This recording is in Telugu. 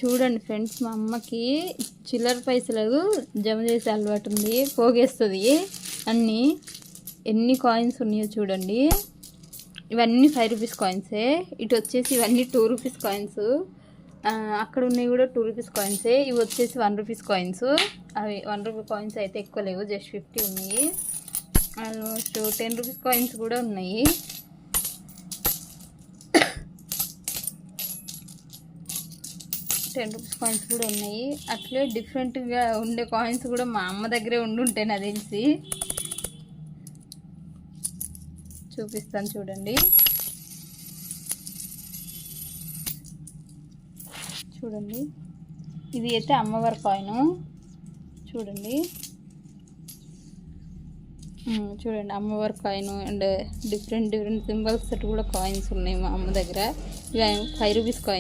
చూడండి ఫ్రెండ్స్, మా అమ్మకి చిల్లర పైసలు జమ చేసే అలవాటు ఉంది. పోగేస్తుంది అన్నీ. ఎన్ని కాయిన్స్ ఉన్నాయో చూడండి. ఇవన్నీ 5 రూపీస్ కాయిన్సే. ఇటు వచ్చేసి ఇవన్నీ 2 రూపీస్ కాయిన్స్. అక్కడ ఉన్నాయి కూడా 2 రూపీస్ కాయిన్సే. ఇవి వచ్చేసి 1 రూపీస్ కాయిన్స్. అవి 1 రూపీ కాయిన్స్ అయితే ఎక్కువ లేవు, జస్ట్ 50 ఉన్నాయి. ఆల్మోస్ట్ 10 రూపీస్ కాయిన్స్ కూడా ఉన్నాయి. అట్లే డిఫరెంట్గా ఉండే కాయిన్స్ కూడా మా అమ్మ దగ్గరే ఉండుంటాయి నాకు తెలిసి. చూపిస్తాను చూడండి. ఇది అయితే అమ్మవారి కాయిన్. చూడండి అమ్మవారి కాయిన్ అండ్ డిఫరెంట్ సింబల్స్ తోటి కూడా కాయిన్స్ ఉన్నాయి మా అమ్మ దగ్గర. ఇవి 5 రూపీస్ కాయిన్.